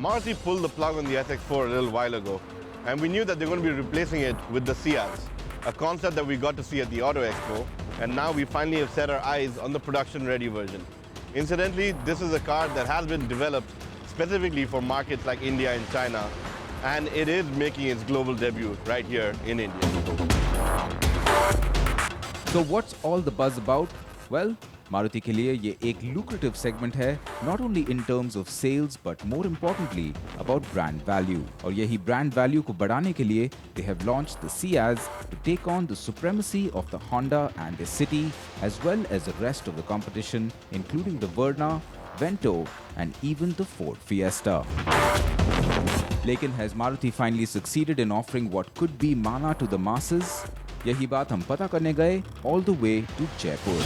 Maruti pulled the plug on the SX4 a little while ago, and we knew that they're going to be replacing it with the Ciaz, a concept that we got to see at the Auto Expo, and now we finally have set our eyes on the production-ready version. Incidentally, this is a car that has been developed specifically for markets like India and China, and it is making its global debut right here in India. So what's all the buzz about? Well, Maruti के लिए ये एक lucrative segment है, not only in terms of sales but more importantly about brand value. और यही brand value को बढ़ाने के लिए they have launched the Ciaz to take on the supremacy of the Honda and the City as well as the rest of the competition, including the Verna, Vento and even the Ford Fiesta. लेकिन has Maruti finally succeeded in offering what could be mana to the masses? यही बात हम पता करने गए all the way to Jaipur.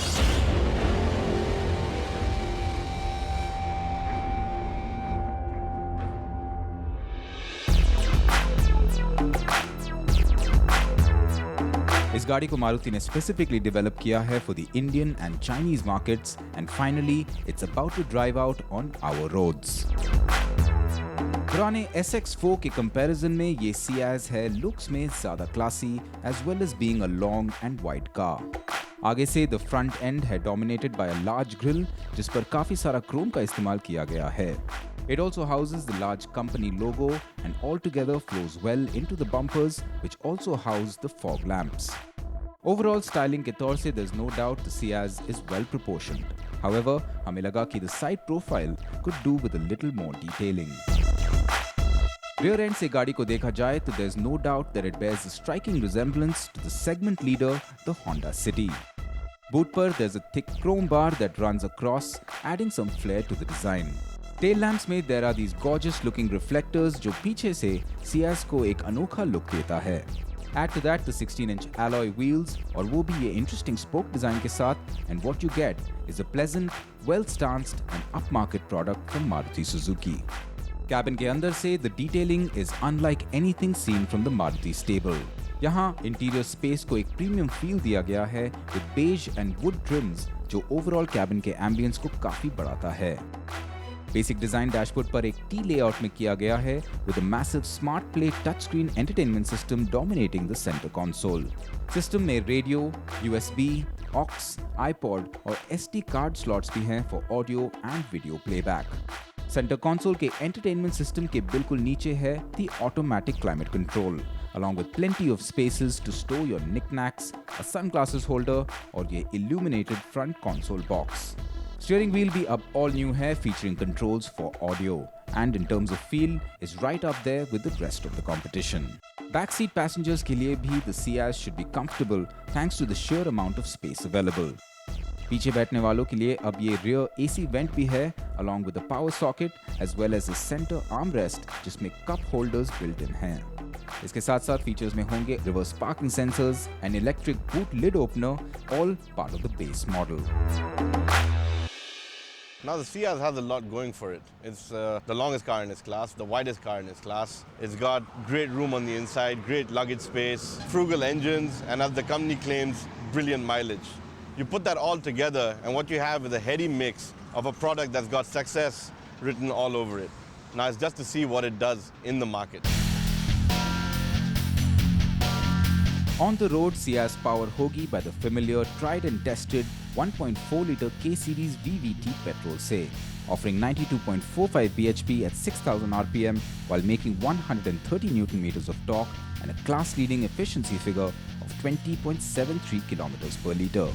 इस गाड़ी को मारुति ने स्पेसिफिकली डेवलप किया है for the Indian and Chinese markets and finally it's about to drive out on our roads. पुराने SX4 के कंपैरिजन में ये Ciaz है लुक्स में ज्यादा classy as well as being a long and wide car. आगे से द फ्रंट एंड है dominated by a large grille जिस पर काफी सारा क्रोम का इस्तेमाल किया गया है. It also houses the large company logo and altogether flows well into the bumpers which also house the fog lamps. Overall styling के तौर से there's no doubt the Ciaz is well proportioned. However, हमें लगा कि the side profile could do with a little more detailing. Rear end से गाड़ी को देखा जाए तो there's no doubt that it bears a striking resemblance to the segment leader, the Honda City. Boot पर there's a thick chrome bar that runs across, adding some flair to the design. Tail lamps में there are these gorgeous looking reflectors जो पीछे से Ciaz को एक अनोखा look देता है. Add to that the 16-inch alloy wheels और वो भी ये interesting spoke design के साथ and what you get is a pleasant, well-stanced and upmarket product from Maruti Suzuki. Cabin के अंदर से the detailing is unlike anything seen from the Maruti stable. यहाँ इंटीरियर स्पेस को एक प्रीमियम फील दिया गया है with beige and wood trims जो ओवरऑल कैबिन के एम्बियंस को काफी बढ़ाता है. बेसिक डिजाइन डैशबोर्ड पर एक टी लेआउट में किया गया है with a massive smart play touchscreen entertainment system dominating the center console. System में रेडियो, USB, aux, iPod और SD कार्ड स्लॉट्स भी हैं for audio and video playback. Centre console के एंटरटेनमेंट सिस्टम के बिल्कुल नीचे है the automatic climate control, along with plenty of spaces to store your knickknacks, a sunglasses holder और ये illuminated front console box. Steering wheel भी अब all new है featuring controls for audio and in terms of feel is right up there with the rest of the competition. Backseat passengers के लिए भी the Ciaz should be comfortable thanks to the sheer amount of space available. पीछे बैठने वालों के लिए अब ये rear AC vent भी है along with a power socket as well as a center armrest जिसमें cup holders built in हैं. इसके साथ साथ फीचर्स में होंगे reverse parking sensors, an electric boot lid opener, all part of the base model. Now the Ciaz has a lot going for it. It's the longest car in its class, the widest car in its class. It's got great room on the inside, great luggage space, frugal engines, and as the company claims, brilliant mileage. You put that all together and what you have is a heady mix of a product that's got success written all over it. Now it's just to see what it does in the market. On the road, Ciaz power होगी by the familiar, tried and tested 1.4-liter K-Series VVT petrol से, offering 92.45 bhp at 6,000 rpm while making 130 Nm of torque and a class-leading efficiency figure of 20.73 km per liter.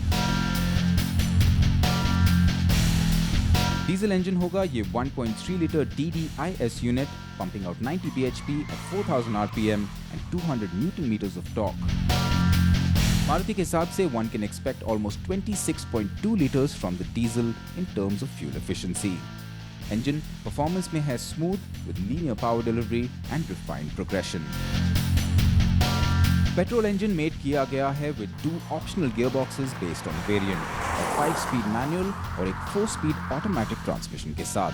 Diesel engine होगा ये 1.3-liter DDIS unit, pumping out 90 bhp at 4,000 rpm and 200 Nm of torque. Maruti के हिसाब से one can expect almost 26.2 liters from the diesel in terms of fuel efficiency. Engine performance में है smooth with linear power delivery and refined progression. Petrol engine made किया गया है with 2 optional gearboxes based on variant, a 5-speed manual और एक 4-speed automatic transmission के साथ.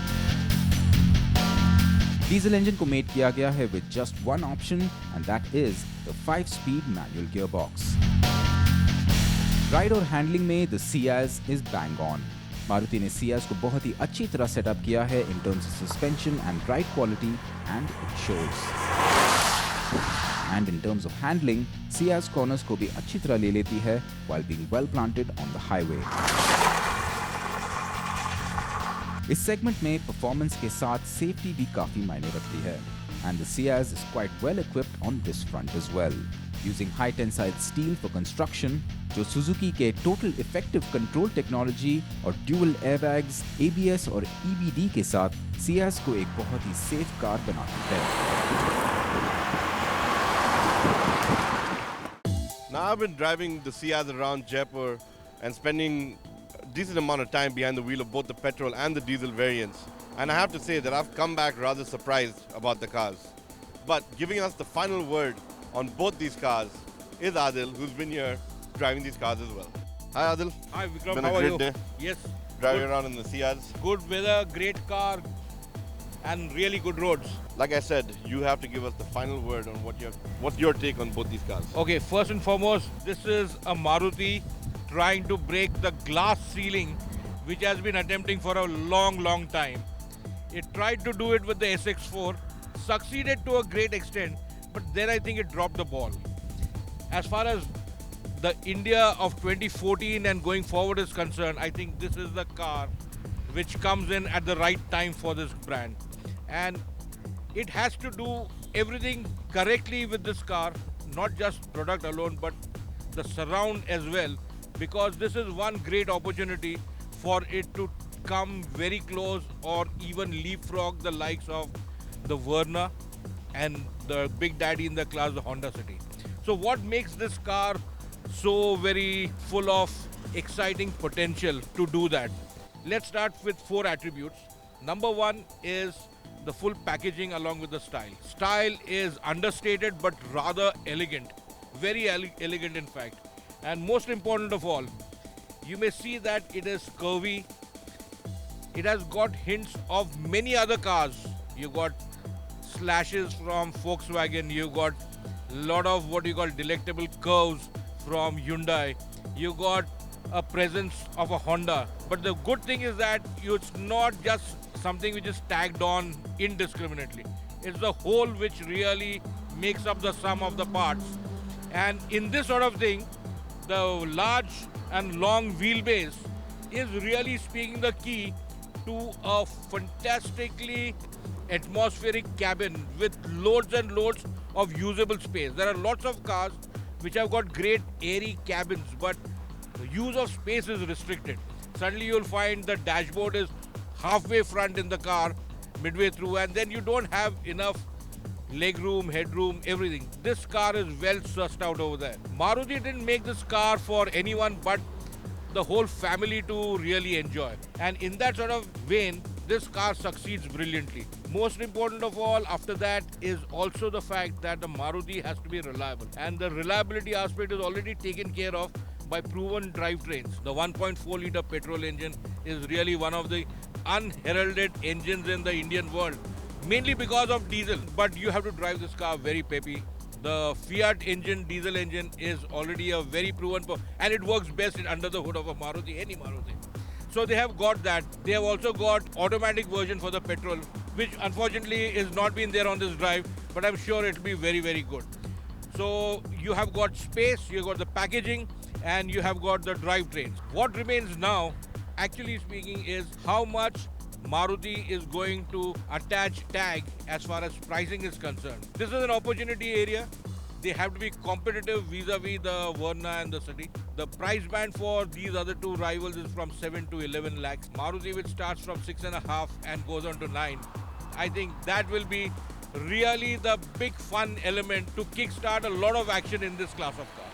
Diesel engine को made किया गया है with just one option and that is the 5-speed manual gearbox. Ride और handling में the Ciaz is bang on. Maruti ने सियाज को बहुत ही अच्छी तरह सेटअप किया है in terms of suspension and ride quality and it shows. And in terms of handling, Ciaz corners को भी अच्छी तरह ले लेती है while being well planted on the highway। इस सेगमेंट में परफॉर्मेंस के साथ सेफ्टी भी काफी मायने रखती है and the Ciaz is quite well equipped on this front as well, using high tensile steel for construction, जो सुजुकी के टोटल इफेक्टिव कंट्रोल टेक्नोलॉजी और ड्यूअल एयरबैग्स, ABS और EBD के साथ सियाज को एक बहुत ही सेफ कार बनाती है। Now I've been driving the Ciaz around Jaipur and spending a decent amount of time behind the wheel of both the petrol and the diesel variants. And I have to say that I've come back rather surprised about the cars. But giving us the final word on both these cars is Adil, who's been here driving these cars as well. Hi Adil. Hi Vikram, Been how a are great you? day. Yes, Driving good, around in the Ciaz. good weather, great car, and really good roads. Like I said, you have to give us the final word on what's your take on both these cars. Okay, first and foremost, this is a Maruti trying to break the glass ceiling, which has been attempting for a long time. It tried to do it with the SX4, succeeded to a great extent, but then I think it dropped the ball. As far as the India of 2014 and going forward is concerned, I think this is the car which comes in at the right time for this brand. And it has to do everything correctly with this car, not just product alone, but the surround as well, because this is one great opportunity for it to come very close or even leapfrog the likes of the Verna and the big daddy in the class, the Honda City. So what makes this car so very full of exciting potential to do that? Let's start with 4 attributes. Number 1 is the full packaging along with the style. Style is understated but rather elegant, very elegant in fact. And most important of all, you may see that it is curvy. It has got hints of many other cars. You got slashes from Volkswagen, you got a lot of what you call delectable curves from Hyundai, you got a presence of a Honda. But the good thing is that it's not just something which is tagged on indiscriminately. It's the whole which really makes up the sum of the parts. And in this sort of thing, the large and long wheelbase is really speaking the key to a fantastically atmospheric cabin with loads and loads of usable space. There are lots of cars which have got great airy cabins, but the use of space is restricted. Suddenly you'll find the dashboard is halfway front in the car, midway through, and then you don't have enough legroom, headroom, everything. This car is well sussed out over there. Maruti didn't make this car for anyone but the whole family to really enjoy. And in that sort of vein, this car succeeds brilliantly. Most important of all, after that, is also the fact that the Maruti has to be reliable. And the reliability aspect is already taken care of by proven drivetrains. The 1.4 litre petrol engine is really one of the unheralded engines in the Indian world, mainly because of diesel. But you have to drive this car very peppy. The Fiat engine, diesel engine, is already a very proven, and it works best under the hood of a Maruti, any Maruti. So they have got that. They have also got automatic version for the petrol, which unfortunately is not been there on this drive, but I'm sure it will be very good. So you have got space, you have got the packaging, and you have got the drivetrains. What remains now, actually speaking, is how much Maruti is going to attach tag as far as pricing is concerned. This is an opportunity area. They have to be competitive vis-a-vis the Verna and the City. The price band for these other two rivals is from 7 to 11 lakhs. Maruti, which starts from 6.5 and goes on to 9. I think that will be really the big fun element to kickstart a lot of action in this class of cars.